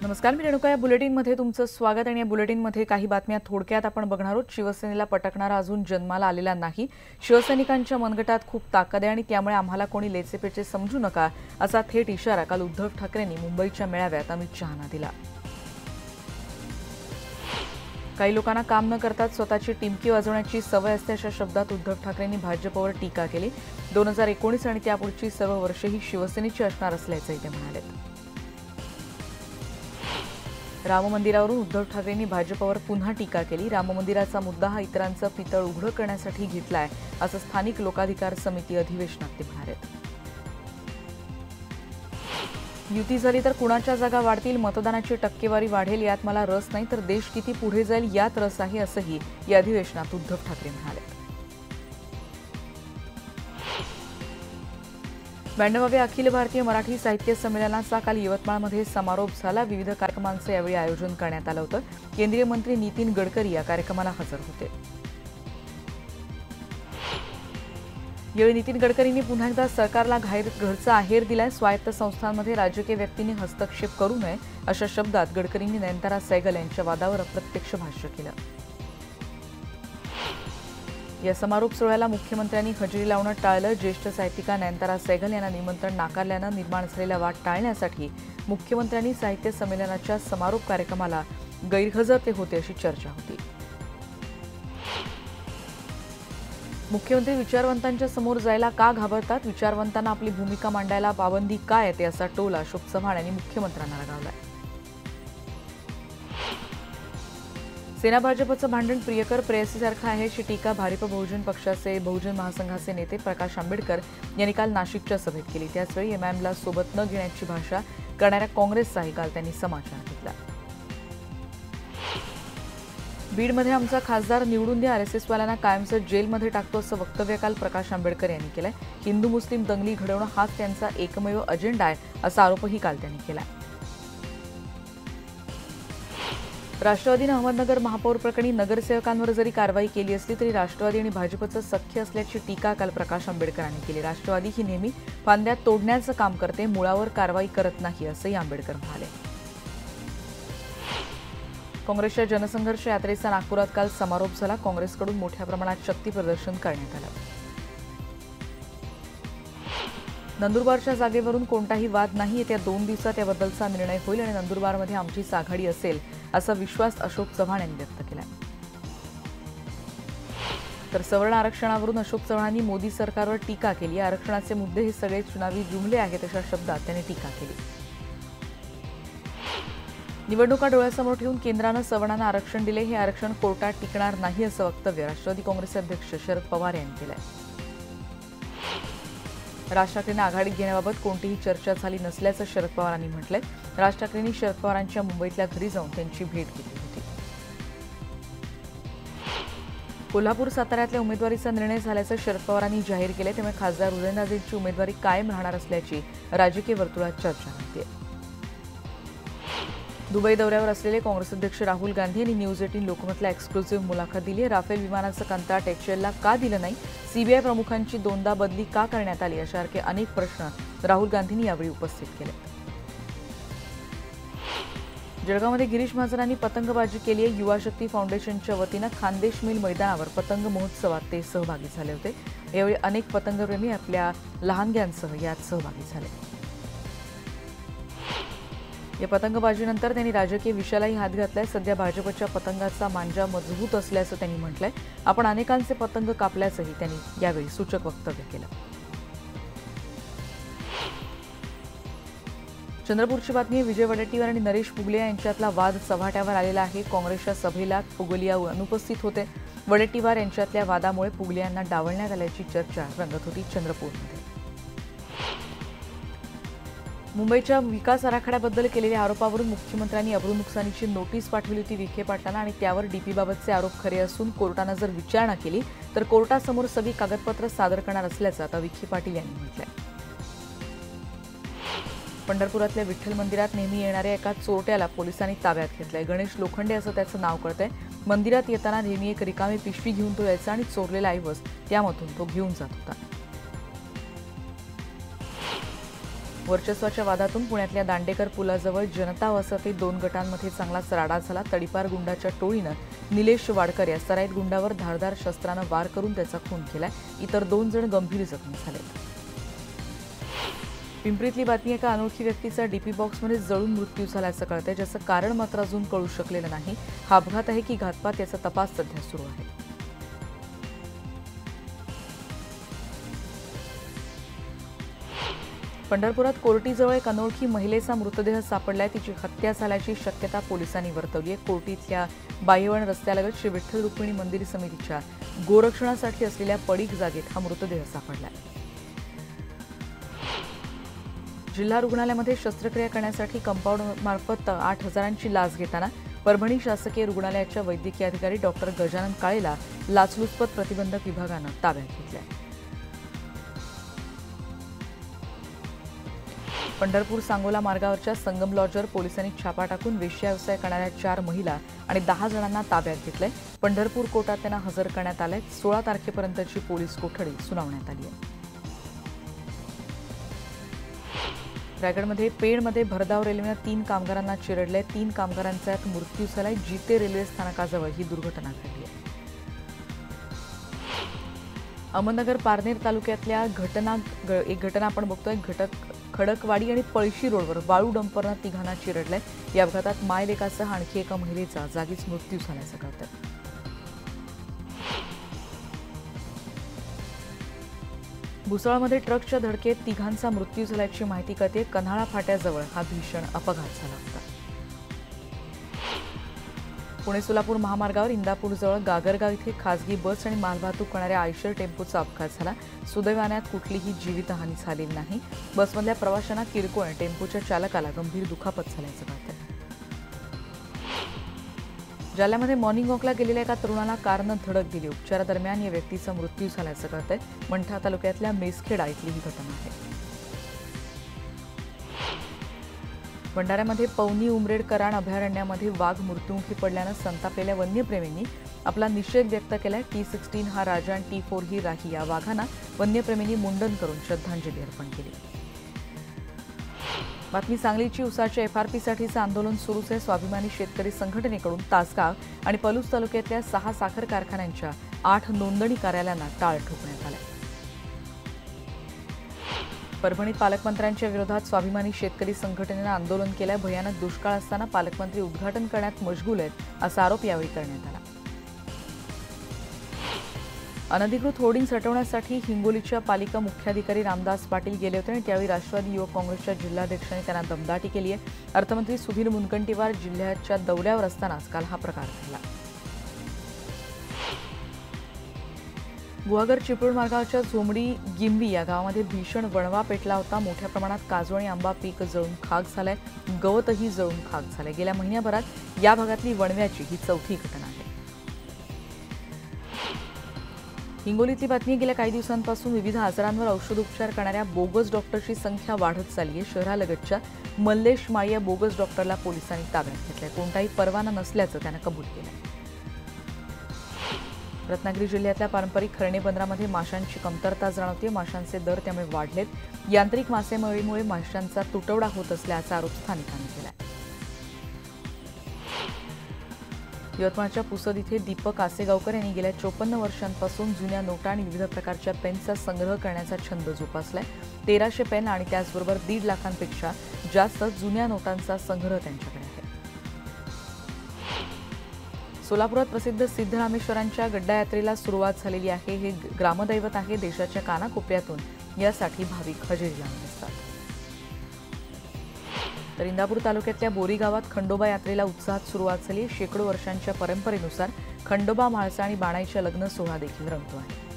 नमस्कार, मी रेणुका. या बुलेटिनमध्ये तुमचं स्वागत. आणि या बुलेटिनमध्ये काही बातम्या थोडक्यात आपण बघणार आहोत. शिवसेनेला पटकणारा अजून जन्माला आलेला नाही. शिवसैनिकांच्या मनगटात खूप ताकद आहे आणि त्यामुळे आम्हाला कोणी लेचेपेचे समजू नका, असा थेट इशारा काल उद्धव ठाकरेंनी मुंबईच्या मेळाव्यात अमित शहांना दिला. काही लोकांना काम न करताच स्वतःची टिमकी वाजवण्याची सवय असते, अशा शब्दात उद्धव ठाकरेंनी भाजपवर टीका केली. 2019 आणि त्यापुढची सर्व वर्षे ही शिवसेनेची असणार असल्याचंही ते म्हणाले. राम मंदिरावरून उद्धव ठाकरेंनी भाजपवर पुन्हा टीका केली. राम मंदिराचा मुद्दा हा इतरांचं पितळ उघडं करण्यासाठी घेतलाय, असं स्थानिक लोकाधिकार समिती अधिवेशनात ते म्हणाले. युती झाली तर कुणाच्या जागा वाढतील, मतदानाची टक्केवारी वाढेल यात मला रस नाही, तर देश किती पुढे जाईल यात रस आहे, असंही या अधिवेशनात उद्धव ठाकरे म्हणाले. 92व्या अखिल भारतीय मराठी साहित्य संमेलनाचा काल यवतमाळमध्ये समारोप झाला. विविध कार्यक्रमांचं यावेळी आयोजन करण्यात आलं होतं. केंद्रीय मंत्री नितीन गडकरी या कार्यक्रमाला हजर होते. यावेळी नितीन गडकरींनी पुन्हा एकदा सरकारला घरचा आहेर दिलाय. स्वायत्त संस्थांमध्ये राजकीय व्यक्तींनी हस्तक्षेप करू नये, अशा शब्दात गडकरींनी नयनतारा सहगल यांच्या वादावर अप्रत्यक्ष भाष्य केलं. या समारोप सोहळ्याला मुख्यमंत्र्यांनी हजेरी लावणं टाळलं. ज्येष्ठ साहित्यिका नयनतारा सहगल यांना निमंत्रण नाकारल्यानं निर्माण झालेला वाद टाळण्यासाठी मुख्यमंत्र्यांनी साहित्य संमेलनाच्या समारोप कार्यक्रमाला गैरहजर ते होते, अशी चर्चा होती. मुख्यमंत्री विचारवंतांच्या समोर जायला का घाबरतात? विचारवंतांना आपली भूमिका मांडायला पाबंदी काय येते, असा टोल अशोक चव्हाण यांनी मुख्यमंत्र्यांना लगावलाय. सेना भाजपचं भांडण प्रियकर प्रेयसीसारखं आहे, अशी टीका भारिप बहुजन पक्षाचे बहुजन महासंघाचे नेते प्रकाश आंबेडकर यांनी काल नाशिकच्या सभेत केली. त्याचवेळी एमआयएमला सोबत न घेण्याची भाषा करणाऱ्या काँग्रेसचाही काल त्यांनी समाचार घेतला. बीडमध्ये आमचा खासदार निवडून द्या, आरएसएसवाल्यांना कायमचं जेलमध्ये टाकतो, असं वक्तव्य काल प्रकाश आंबेडकर यांनी केलंय. हिंदू मुस्लिम दंगली घडवणं हाच त्यांचा एकमेव अजेंडा आहे, असा आरोपही काल त्यांनी केला. राष्ट्रवादीनं अहमदनगर महापौर प्रकरणी नगरसेवकांवर जरी कारवाई केली असली तरी राष्ट्रवादी आणि भाजपचं सख्य असल्याची टीका काल प्रकाश आंबेडकरांनी केली. राष्ट्रवादी ही नेहमी फांद्या तोडण्याचं काम करते, मुळावर कारवाई करत नाही, असंही आंबेडकर म्हणाले. काँग्रेसच्या जनसंघर्ष यात्रेचा नागपुरात काल समारोप झाला. काँग्रेसकडून मोठ्या प्रमाणात शक्ती प्रदर्शन करण्यात आलं. नंदुरबारच्या जागेवरून कोणताही वाद नाही, येत्या 2 दिवसात याबद्दलचा निर्णय होईल आणि नंदुरबारमध्ये आमचीच आघाडी असेल, असा विश्वास अशोक चव्हाण यांनी व्यक्त केला. तर सवर्ण आरक्षणावरून अशोक चव्हाणांनी मोदी सरकारवर टीका केली. आरक्षणाचे मुद्दे हे सगळे चुनावी जुमले आहेत, अशा शब्दात त्यांनी टीका केली. निवडणुका डोळ्यासमोर ठेवून केंद्रानं सवर्णांना आरक्षण दिले, हे आरक्षण कोर्टात टिकणार नाही, असं वक्तव्य राष्ट्रवादी काँग्रेसचे अध्यक्ष शरद पवार यांनी केलं आहे. राज ठाकरेंना आघाडीत घेण्याबाबत कोणतीही चर्चा झाली नसल्याचं शरद पवारांनी म्हटलंय. राज ठाकरेंनी शरद पवारांच्या मुंबईतल्या घरी जाऊन त्यांची भेट घेतली होती. कोल्हापूर साताऱ्यातल्या उमेदवारीचा निर्णय झाल्याचं शरद पवारांनी जाहीर केलंय. त्यामुळे खासदार उदयनराजेंची उमेदवारी कायम राहणार असल्याची राजकीय वर्तुळात चर्चा होते. दुबई दौऱ्यावर असलेले काँग्रेस अध्यक्ष राहुल गांधी यांनी न्यूज 18 लोकमतला एक्सक्लुझिव्ह मुलाखत दिली आहे. राफेल विमानाचं कंत्राट एचएलला का दिलं नाही, सीबीआय प्रमुखांची 2दा बदली का करण्यात आली, अशासारखे अनेक प्रश्न राहुल गांधींनी यावेळी उपस्थित केले. जळगावमध्ये गिरीश महाजनांनी पतंगबाजी केली आहे. युवा शक्ती फाउंडेशनच्या वतीनं खानदेश मिल मैदानावर पतंग महोत्सवात ते सहभागी झाले होते. यावेळी अनेक पतंगप्रेमी आपल्या लहानग्यांसह यात सहभागी झाले. या पतंगबाजीनंतर त्यांनी राजकीय विषयालाही हात घातलाय. सध्या भाजपच्या पतंगाचा मांजा मजबूत असल्याचं त्यांनी म्हटलंय. आपण अनेकांचे पतंग कापल्याचंही त्यांनी यावेळी सूचक वक्तव्य केलं. चंद्रपूरची बातमी. विजय वडेट्टीवार आणि नरेश पुगलिया यांच्यातला वाद चव्हाट्यावर आलेला आहे. काँग्रेसच्या सभेला पुगलिया अनुपस्थित होते. वडेट्टीवार यांच्यातल्या वादामुळे पुगलियांना डावलण्यात आल्याची चर्चा रंगत होती चंद्रपूरमध्ये. मुंबईच्या विकास आराखड्याबद्दल केलेल्या आरोपावरून मुख्यमंत्र्यांनी अब्रूनुकसानीची नोटीस पाठवली होती विखे पाटलांना आणि त्यावर डीपीबाबतचे आरोप खरे असून कोर्टानं जर विचारणा केली तर कोर्टासमोर सगळी कागदपत्र सादर करणार असल्याचं आता विखे पाटील यांनी म्हटलंय. पंढरपुरातल्या विठ्ठल मंदिरात नेहमी येणाऱ्या एका चोरट्याला पोलिसांनी ताब्यात घेतलंय. गणेश लोखंडे असं त्याचं नाव कळतंय. मंदिरात येताना नेहमी एक रिकामी पिशवी घेऊन तो यायचा आणि चोरलेला ऐवज त्यामधून तो घेऊन जात होता. वर्चस्वाच्या वादातून पुण्यातल्या दांडेकर पुलाजवळ जनता वसतीत 2 गटांमध्ये चांगलाच राडा झाला. तडीपार गुंडाच्या टोळीनं निलेश वाडकर या सराईत गुंडावर धारदार शस्त्रानं वार करून त्याचा खून केलाय. इतर 2 जण गंभीर जखमी झालेत. पिंपरीतली बातमी एका अनोळखी व्यक्तीचा डीपी बॉक्समध्ये जळून मृत्यू झाल्याचं कळतंय, ज्याचं कारण मात्र अजून कळू शकलेलं नाही. हा अपघात आहे की घातपात याचा तपास सध्या सुरू आहे. पंढरपुरात कोर्टीजवळ एक अनोळखी महिलेचा मृतदेह सापडलाय. तिची हत्या झाल्याची शक्यता पोलिसांनी वर्तवली आहे. कोर्टीतल्या बायवण रस्त्यालगत श्री विठ्ठल रुक्मिणी मंदिर समितीच्या गोरक्षणासाठी असलेल्या पडीक जागेत हा मृतदेह सापडलाय. जिल्हा रुग्णालयामध्ये शस्त्रक्रिया करण्यासाठी कंपाऊंड मार्फत 8,000ची लाच घेताना परभणी शासकीय रुग्णालयाच्या वैद्यकीय अधिकारी डॉक्टर गजानन काळेला लाचलुचपत प्रतिबंधक विभागानं ताब्यात घेतलंय. पंढरपूर सांगोला मार्गावरच्या संगम लॉजवर पोलिसांनी छापा टाकून वेश्या व्यवसाय करणाऱ्या 4 महिला आणि 10 जणांना ताब्यात घेतलंय. पंढरपूर कोर्टात त्यांना हजर करण्यात आलंय. 16 तारखेपर्यंतची पोलीस कोठडी सुनावण्यात आली आहे. रायगडमध्ये पेणमध्ये भरधाव रेल्वेनं 3 कामगारांना चिरडले. 3 कामगारांचा यात मृत्यू झालाय. जिते रेल्वे स्थानकाजवळ ही दुर्घटना घडली आहे. अहमदनगर पारनेर तालुक्यातल्या एक घटना आपण बघतोय. खडकवाडी आणि पळशी रोडवर वाळू डंपरनं 3घांना चिरडलंय. या अपघातात मायलेकासह आणखी एका महिलेचा जागीच मृत्यू झाल्याचं कळतंय. भुसावळमध्ये ट्रकच्या धडकेत 3घांचा मृत्यू झाल्याची माहिती कळते. कन्हाळा फाट्याजवळ हा भीषण अपघात झाला होता. पुणे सोलापूर महामार्गावर इंदापूरजवळ गागरगाव इथे खासगी बस आणि मालवाहतूक करणाऱ्या आयशर टेम्पोचा अपघात झाला. सुदैवाने कुठलीही जीवितहानी झालेली नाही. बसमधल्या प्रवाशांना किरकोळ आणि टेम्पोच्या चालकाला गंभीर दुखापत झाल्याचं कळतंय. जालन्यामध्ये मॉर्निंग वॉकला गेलेल्या एका तरुणाला कारनं धडक दिली. उपचारादरम्यान या व्यक्तीचा मृत्यू झाल्याचं कळतंय. मंठा तालुक्यातल्या मेसखेडा इथली ही घटना आहे. भंडाऱ्यामध्ये पवनी उमरेड कराड अभयारण्यामध्ये वाघ मृत्युमुखी पडल्यानं संतापलेल्या वन्यप्रेमींनी आपला निषेध व्यक्त केलाय. T16 हा राजा आणि T4 ही राही या वाघांना वन्यप्रेमींनी मुंडन करून श्रद्धांजली अर्पण केली. बातमी सांगलीची. उसाच्या FRPसाठीचं आंदोलन सुरूच आहे. स्वाभिमानी शेतकरी संघटनेकडून तासगाव आणि पलूस तालुक्यातल्या 6 साखर कारखान्यांच्या 8 नोंदणी कार्यालयांना टाळ ठोकण्यात आलंय. परभणीत पालकमंत्र्यांच्या विरोधात स्वाभिमानी शेतकरी संघटनेनं आंदोलन केलंय. भयानक दुष्काळ असताना पालकमंत्री उद्घाटन करण्यात मशगूल आहेत असा आरोप यावेळी करण्यात आला. अनधिकृत होर्डिंग्स हटवण्यासाठी हिंगोलीच्या पालिका मुख्याधिकारी रामदास पाटील गेले होते आणि त्यावेळी राष्ट्रवादी युवक काँग्रेसच्या जिल्हाध्यक्षांनी त्यांना दमदाटी केली आहे. अर्थमंत्री सुधीर मुनगंटीवार जिल्ह्याच्या दौऱ्यावर असतानाच काल हा प्रकार घडला. गुहागर चिपळूण मार्गावरच्या झोमडी गिंबी या गावामध्ये भीषण वणवा पेटला होता. मोठ्या प्रमाणात काजू आणि आंबा पीक जळून खाक झालंय. गवतही जळून खाक झालंय. गेल्या महिन्याभरात या भागातली वणव्याची ही 4थी घटना आहे. हिंगोलीतली बातमी. गेल्या काही दिवसांपासून विविध आजारांवर औषधोपचार करणाऱ्या बोगस डॉक्टरची संख्या वाढत चालली आहे. शहरालगतच्या मल्लेश माळी या बोगस डॉक्टरला पोलिसांनी ताब्यात घेतलंय. कोणताही परवाना नसल्याचं त्यानं कबूल केलंय. रत्नागिरी जिल्ह्यातल्या पारंपरिक खर्णे बंदरामध्ये माशांची कमतरता जाणवते. माशांचे दर त्यामुळे वाढलेत. यांत्रिक मासेमारीमुळे माशांचा तुटवडा होत असल्याचा आरोप स्थानिकांनी केला. यवतमाळच्या पुसद इथे दीपक आसेगावकर यांनी गेल्या 54 वर्षांपासून जुन्या नोटा आणि विविध प्रकारच्या पेनचा संग्रह करण्याचा छंद जोपासलाय. 1300 पेन आणि त्याचबरोबर 1.5 लाखांपेक्षा जास्त जुन्या नोटांचा संग्रह त्यांच्याकडे आहे. सोलापुरात प्रसिद्ध सिद्धरामेश्वरांच्या गड्डा यात्रेला सुरुवात झालेली आहे. हे ग्रामदैवत आहे. देशाच्या कानाकोपऱ्यातून यासाठी भाविक हजेरी लावत असतात. तर इंदापूर तालुक्यातल्या बोरी गावात खंडोबा यात्रेला उत्साहात सुरुवात झाली. शेकडो वर्षांच्या परंपरेनुसार खंडोबा म्हाळसा आणि बाणाईच्या लग्न सोहळा देखील रंगतो आहे.